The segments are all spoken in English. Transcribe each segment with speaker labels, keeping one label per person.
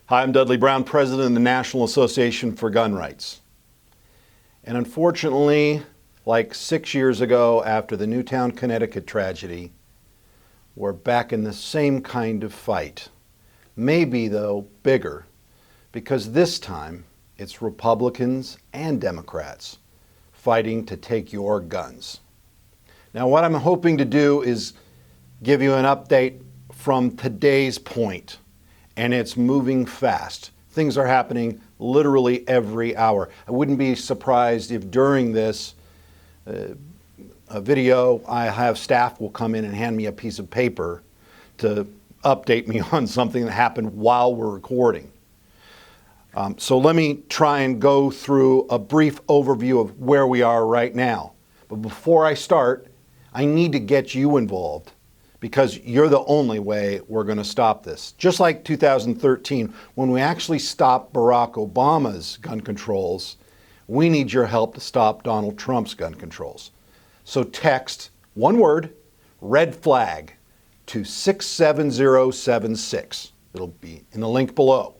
Speaker 1: Hi, I'm Dudley Brown, president of the National Association for Gun Rights. And unfortunately, like 6 years ago after the Newtown, Connecticut tragedy, we're back in the same kind of fight. Maybe, though, bigger, because this time it's Republicans and Democrats fighting to take your guns. Now, what I'm hoping to do is give you an update from today's point, and it's moving fast. Things are happening literally every hour. I wouldn't be surprised if during this video, I have staff will come in and hand me a piece of paper to update me on something that happened while we're recording. So let me try and go through a brief overview of where we are right now. But before I start, I need to get you involved because you're the only way we're going to stop this. Just like 2013, when we actually stopped Barack Obama's gun controls, we need your help to stop Donald Trump's gun controls. So text one word, red flag, to 67076. It'll be in the link below.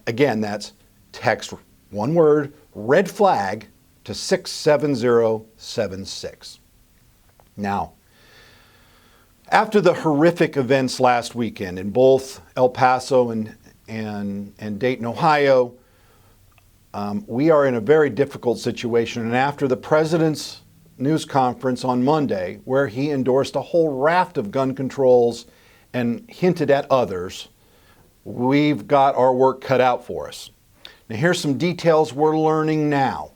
Speaker 1: Again, that's text one word, red flag, to 67076. Now, after the horrific events last weekend in both El Paso and Dayton, Ohio, we are in a very difficult situation. And after the president's news conference on Monday, where he endorsed a whole raft of gun controls and hinted at others, we've got our work cut out for us. Now, here's some details we're learning now.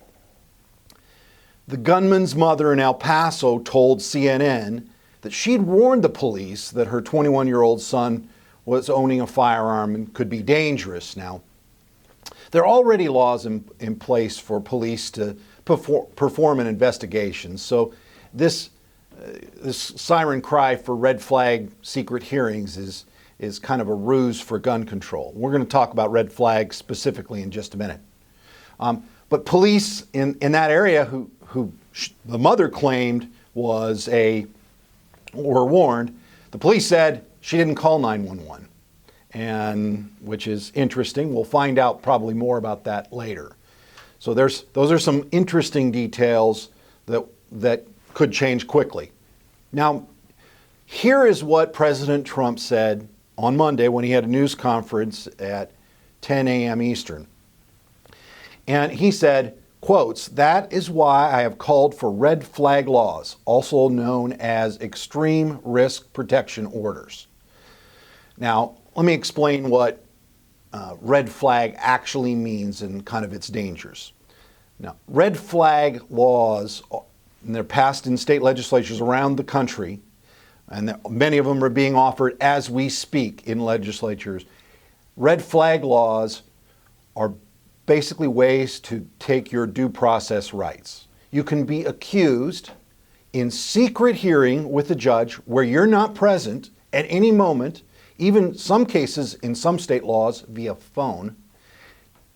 Speaker 1: The gunman's mother in El Paso told CNN that she'd warned the police that her 21-year-old son was owning a firearm and could be dangerous. Now, there are already laws in place for police to perform an investigation. So this siren cry for red flag secret hearings is kind of a ruse for gun control. We're going to talk about red flag specifically in just a minute. But police in that area who the mother claimed were warned, the police said she didn't call 911, and which is interesting. We'll find out probably more about that later. So those are some interesting details that could change quickly. Now, here is what President Trump said on Monday when he had a news conference at 10 a.m. Eastern. And he said, quotes, "That is why I have called for red flag laws, also known as extreme risk protection orders." Now, let me explain what red flag actually means and kind of its dangers. Now, red flag laws, and they're passed in state legislatures around the country, and many of them are being offered as we speak in legislatures. Red flag laws are basically ways to take your due process rights. You can be accused in secret hearing with a judge where you're not present at any moment, even some cases in some state laws via phone,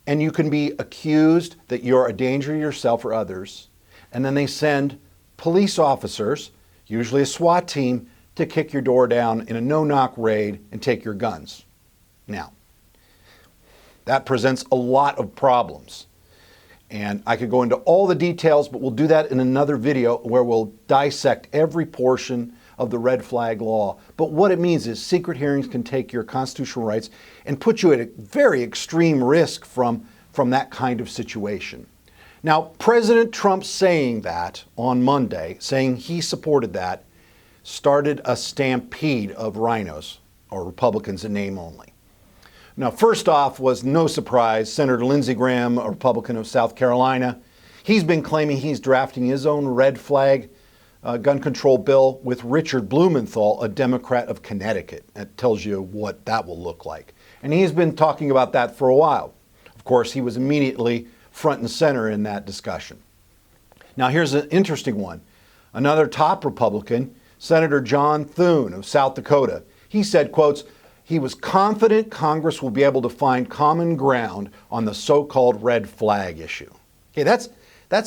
Speaker 1: and you can be accused that you're a danger to yourself or others, and then they send police officers, usually a SWAT team, to kick your door down in a no-knock raid and take your guns. Now, that presents a lot of problems. And I could go into all the details, but we'll do that in another video where we'll dissect every portion of the red flag law. But what it means is secret hearings can take your constitutional rights and put you at a very extreme risk from that kind of situation. Now, President Trump saying that on Monday, saying he supported that, started a stampede of rhinos, or Republicans in name only. Now, first off was no surprise, Senator Lindsey Graham, a Republican of South Carolina. He's been claiming he's drafting his own red flag gun control bill with Richard Blumenthal, a Democrat of Connecticut. That tells you what that will look like. And he's been talking about that for a while. Of course, he was immediately front and center in that discussion. Now, here's an interesting one. Another top Republican, Senator John Thune of South Dakota. He said, quotes, he was confident Congress will be able to find common ground on the so-called red flag issue. Okay, that's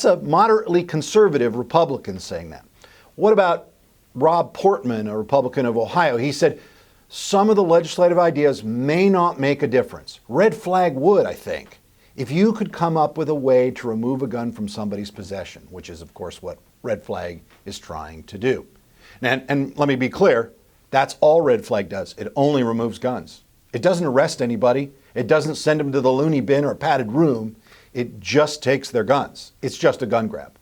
Speaker 1: a moderately conservative Republican saying that. What about Rob Portman, a Republican of Ohio? He said, some of the legislative ideas may not make a difference. Red flag would, I think, if you could come up with a way to remove a gun from somebody's possession, which is, of course, what red flag is trying to do. And let me be clear, that's all red flag does. It only removes guns. It doesn't arrest anybody. It doesn't send them to the loony bin or padded room. It just takes their guns. It's just a gun grab.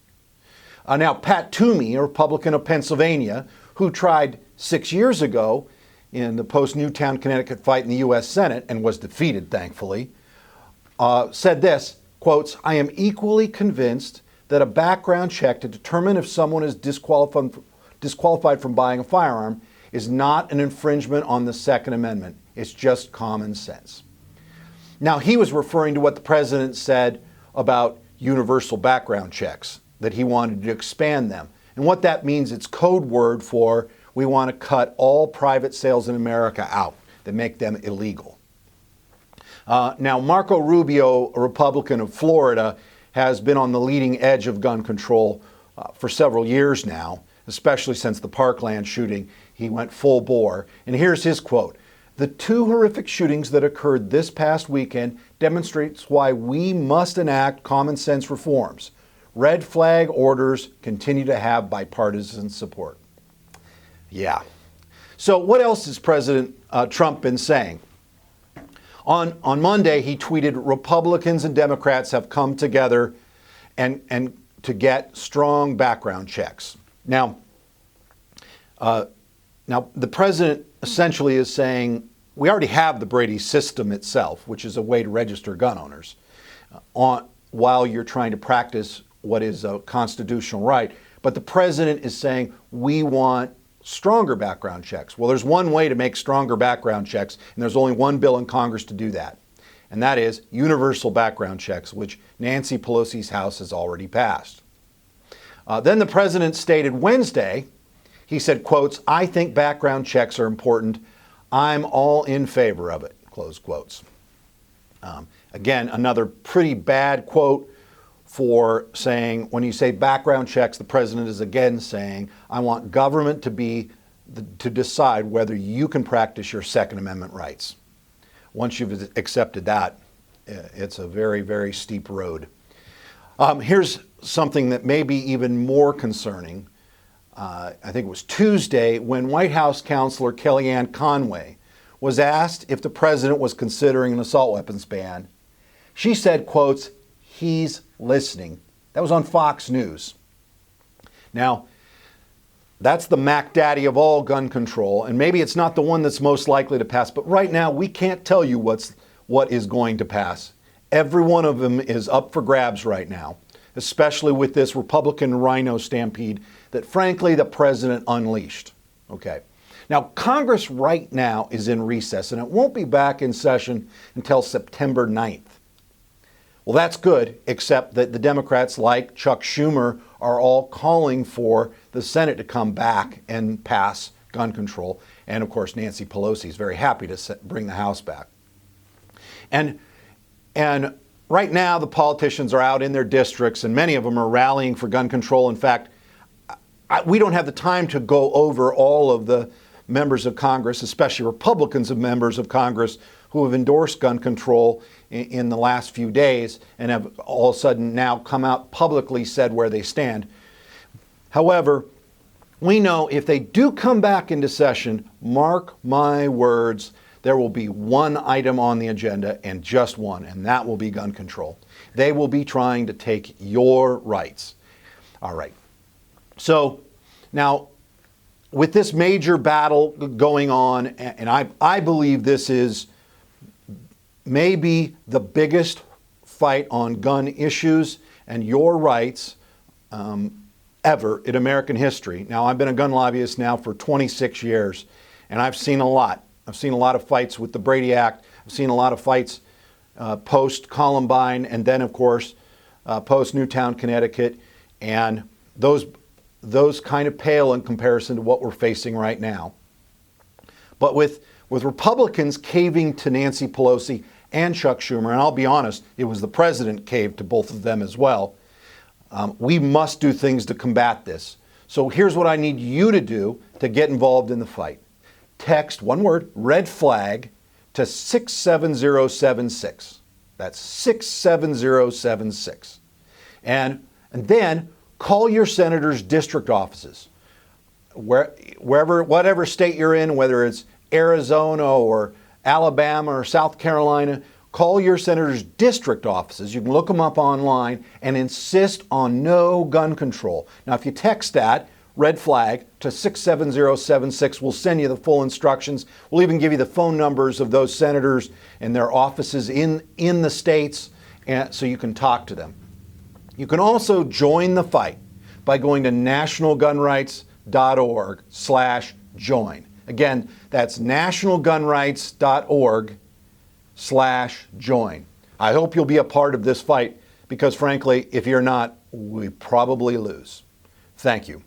Speaker 1: Now, Pat Toomey, a Republican of Pennsylvania, who tried 6 years ago in the post-Newtown, Connecticut fight in the U.S. Senate and was defeated, thankfully, said this, quotes, "I am equally convinced that a background check to determine if someone is disqualified from buying a firearm is not an infringement on the Second Amendment. It's just common sense." Now, he was referring to what the president said about universal background checks, that he wanted to expand them. And what that means, it's code word for we want to cut all private sales in America out, that make them illegal. Now, Marco Rubio, a Republican of Florida, has been on the leading edge of gun control for several years now, especially since the Parkland shooting. He went full bore. And here's his quote: "The two horrific shootings that occurred this past weekend demonstrates why we must enact common sense reforms. Red flag orders continue to have bipartisan support." Yeah. So what else has President Trump been saying? On Monday, he tweeted, "Republicans and Democrats have come together and to get strong background checks." Now, the president essentially is saying we already have the Brady system itself, which is a way to register gun owners while you're trying to practice what is a constitutional right. But the president is saying we want stronger background checks. Well, there's one way to make stronger background checks, and there's only one bill in Congress to do that. And that is universal background checks, which Nancy Pelosi's House has already passed. Then the president stated Wednesday, he said, quotes, "I think background checks are important. I'm all in favor of it," close quotes. Again, another pretty bad quote for saying, when you say background checks, the president is again saying, I want government to decide whether you can practice your Second Amendment rights. Once you've accepted that, it's a very, very steep road. Here's something that may be even more concerning. I think it was Tuesday when White House counselor Kellyanne Conway was asked if the president was considering an assault weapons ban. She said, quotes, "He's listening." That was on Fox News. Now, that's the Mac Daddy of all gun control, and maybe it's not the one that's most likely to pass, but right now we can't tell you what is going to pass. Every one of them is up for grabs right now, especially with this Republican rhino stampede that, frankly, the president unleashed. Okay. Now, Congress right now is in recess, and it won't be back in session until September 9th. Well, that's good, except that the Democrats, like Chuck Schumer, are all calling for the Senate to come back and pass gun control. And, of course, Nancy Pelosi is very happy to bring the House back. And right now, the politicians are out in their districts, and many of them are rallying for gun control. In fact, we don't have the time to go over all of the members of Congress, especially Republicans of members of Congress, who have endorsed gun control in the last few days and have all of a sudden now come out publicly said where they stand. However, we know if they do come back into session, mark my words, there will be one item on the agenda and just one, and that will be gun control. They will be trying to take your rights. All right. So now, with this major battle going on, and I believe this is maybe the biggest fight on gun issues and your rights ever in American history. Now, I've been a gun lobbyist now for 26 years, and I've seen a lot. I've seen a lot of fights with the Brady Act. I've seen a lot of fights post-Columbine, and then, of course, post-Newtown, Connecticut, and those kind of pale in comparison to what we're facing right now. But with Republicans caving to Nancy Pelosi and Chuck Schumer, and I'll be honest, it was the president caved to both of them as well, we must do things to combat this. So here's what I need you to do to get involved in the fight. text, one word, red flag, to 67076. That's 67076. And then call your senator's district offices. Whatever state you're in, whether it's Arizona or Alabama or South Carolina, call your senator's district offices. You can look them up online and insist on no gun control. Now, if you text that, red flag, to 67076, we'll send you the full instructions. We'll even give you the phone numbers of those senators and their offices in the states, so you can talk to them. You can also join the fight by going to nationalgunrights.org/join. Again, that's nationalgunrights.org/join. I hope you'll be a part of this fight because, frankly, if you're not, we probably lose. Thank you.